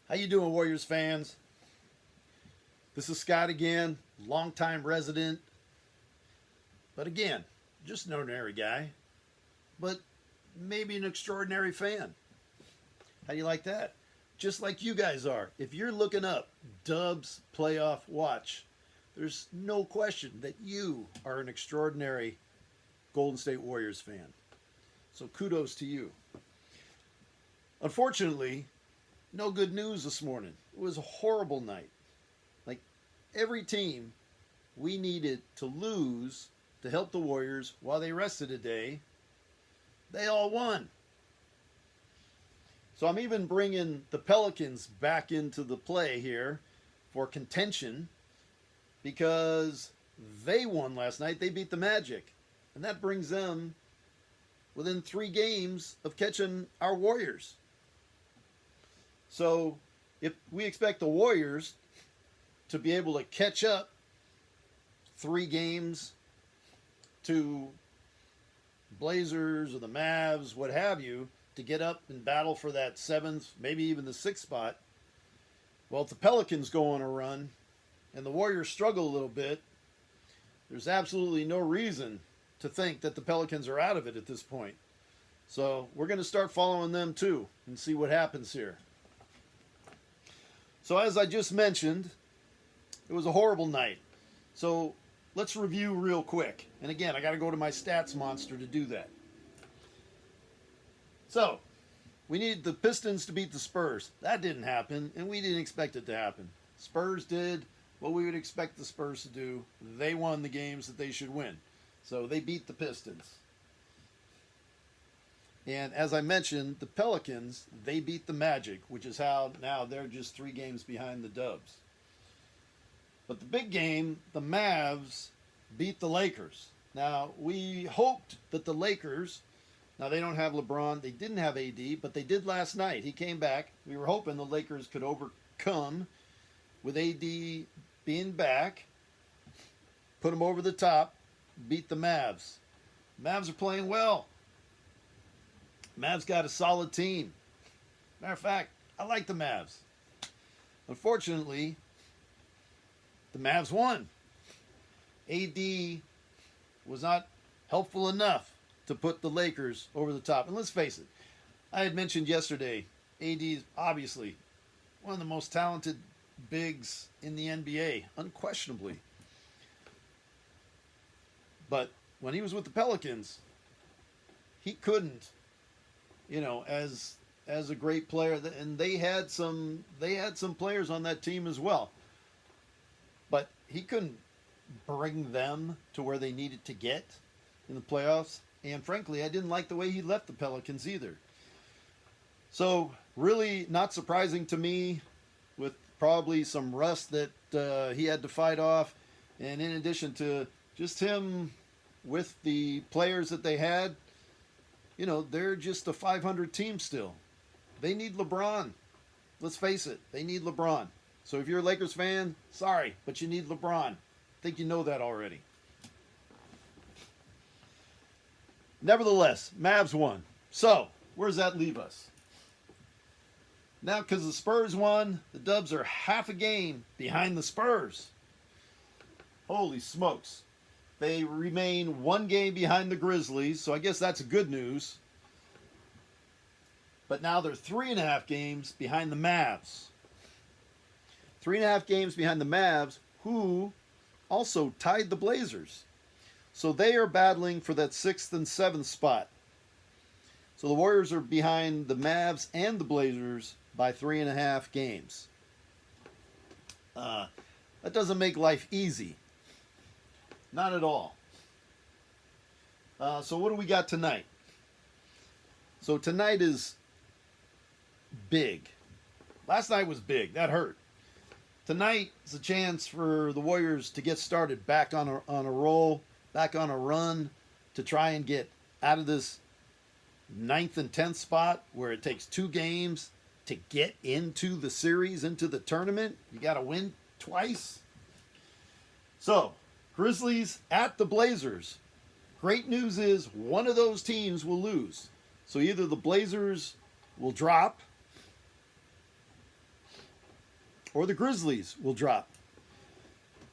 How you doing, Warriors fans? This is Scott again, longtime resident, but again, just an ordinary guy, but maybe an extraordinary fan. How do you like that? Just like you guys are. If you're looking up DUBS Playoff Watch, there's no question that you are an extraordinary Golden State Warriors fan. So kudos to you. Unfortunately, no good news this morning. It was a horrible night. Like every team we needed to lose to help the Warriors while they rested a day, they all won. So I'm even bringing the Pelicans back into the play here for contention because they won last night. They beat the Magic. And that brings them within 3 games of catching our Warriors. So if we expect the Warriors to be able to catch up 3 games to Blazers or the Mavs, what have you, to get up and battle for that 7th, maybe even the 6th spot, well, if the Pelicans go on a run and the Warriors struggle a little bit, there's absolutely no reason to think that the Pelicans are out of it at this point. So we're going to start following them too and see what happens here. So as I just mentioned, it was a horrible night. So let's review real quick. And again, I got to go to my stats monster to do that. So we needed the Pistons to beat the Spurs. That didn't happen, and we didn't expect it to happen. Spurs did what we would expect the Spurs to do. They won the games that they should win. So they beat the Pistons. And as I mentioned, the Pelicans, they beat the Magic, which is how now they're just 3 games behind the Dubs. But the big game, the Mavs beat the Lakers. Now, we hoped that the Lakers, now they don't have LeBron, they didn't have AD, but they did last night. He came back. We were hoping the Lakers could overcome with AD being back, put them over the top, beat the Mavs. Mavs are playing well. Mavs got a solid team. Matter of fact, I like the Mavs. Unfortunately, the Mavs won. AD was not helpful enough to put the Lakers over the top. And let's face it, I had mentioned yesterday, AD is obviously one of the most talented bigs in the NBA, unquestionably. But when he was with the Pelicans, he couldn't, as a great player, and they had some players on that team as well. But he couldn't bring them to where they needed to get in the playoffs. And frankly, I didn't like the way he left the Pelicans either. So really not surprising to me, with probably some rust that he had to fight off. And in addition to just him with the players that they had, they're just a 500 team still. They need LeBron. Let's face it, they need LeBron. So if you're a Lakers fan, sorry, but you need LeBron. I think you know that already. Nevertheless, Mavs won. So where does that leave us? Now, because the Spurs won, the Dubs are half a game behind the Spurs. Holy smokes. They remain 1 game behind the Grizzlies, so I guess that's good news. But now they're 3.5 games behind the Mavs. 3.5 games behind the Mavs, who also tied the Blazers. So they are battling for that 6th and 7th spot. So the Warriors are behind the Mavs and the Blazers by 3.5 games. That doesn't make life easy. Not at all. So what do we got tonight? So tonight is big. Last night was big. That hurt. Tonight is a chance for the Warriors to get started back on a roll, back on a run, to try and get out of this 9th and 10th spot where it takes 2 games to get into the series, into the tournament. You got to win twice. So, Grizzlies at the Blazers. Great news is one of those teams will lose. So either the Blazers will drop or the Grizzlies will drop.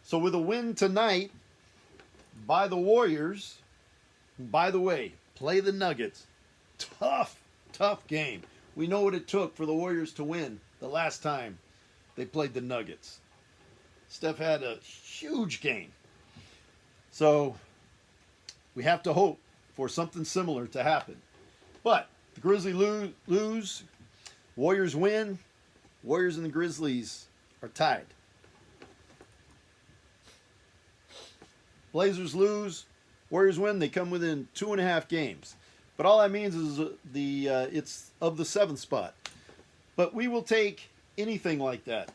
So with a win tonight by the Warriors, by the way, play the Nuggets. Tough game. We know what it took for the Warriors to win the last time they played the Nuggets. Steph had a huge game. So we have to hope for something similar to happen. But the Grizzlies lose, Warriors win, Warriors and the Grizzlies are tied. Blazers lose, Warriors win, they come within 2.5 games. But all that means is it's of the 7th spot. But we will take anything like that.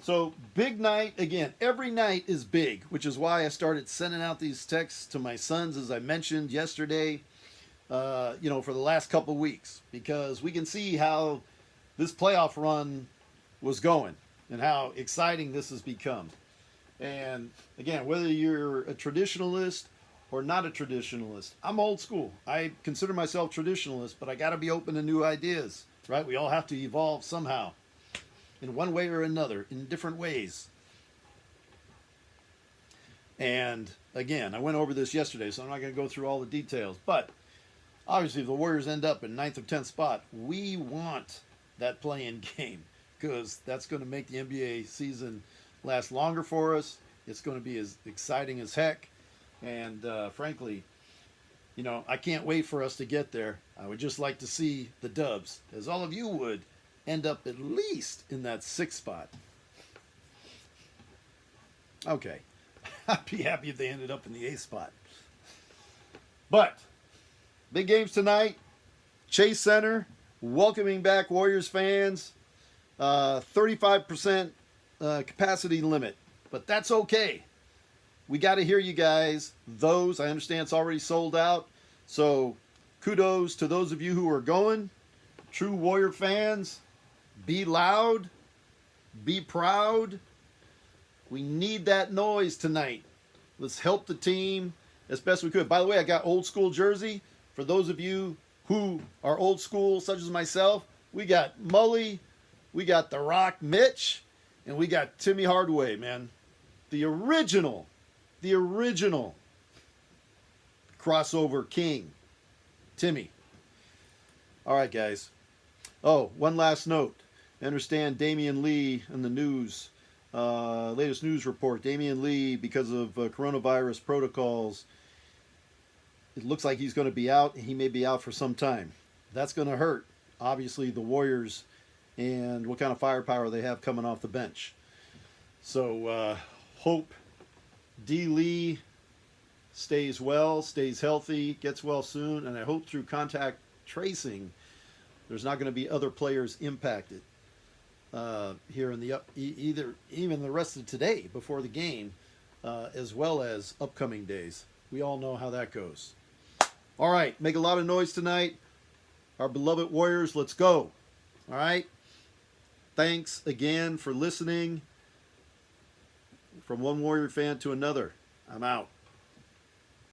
So big night, again, every night is big, which is why I started sending out these texts to my sons, as I mentioned yesterday, for the last couple weeks, because we can see how this playoff run was going and how exciting this has become. And again, whether you're a traditionalist or not a traditionalist, I'm old school. I consider myself traditionalist, but I got to be open to new ideas, right? We all have to evolve somehow, in one way or another, in different ways. And again, I went over this yesterday, so I'm not going to go through all the details. But obviously, if the Warriors end up in 9th or 10th spot, we want that play-in game, because that's going to make the NBA season last longer for us. It's going to be as exciting as heck. And frankly, I can't wait for us to get there. I would just like to see the Dubs, as all of you would, end up at least in that 6th spot. Okay. I'd be happy if they ended up in the 8th spot. But big games tonight. Chase Center, welcoming back Warriors fans. 35% capacity limit. But that's okay. We got to hear you guys. I understand it's already sold out. So kudos to those of you who are going. True Warrior fans, be loud, be proud. We need that noise tonight. Let's help the team as best we could. By the way, I got old school jersey. For those of you who are old school, such as myself, we got Mully, we got The Rock Mitch, and we got Timmy Hardaway, man. The original crossover king, Timmy. All right, guys. Oh, one last note. I understand Damian Lee in the news, latest news report. Damian Lee, because of coronavirus protocols, it looks like he's going to be out. He may be out for some time. That's going to hurt, obviously, the Warriors and what kind of firepower they have coming off the bench. So hope D. Lee stays well, stays healthy, gets well soon, and I hope through contact tracing there's not going to be other players impacted here in the even the rest of today before the game, as well as upcoming days. We all know how that goes. All right, make a lot of noise tonight. Our beloved Warriors, let's go. All right. Thanks again for listening. From one Warrior fan to another, I'm out.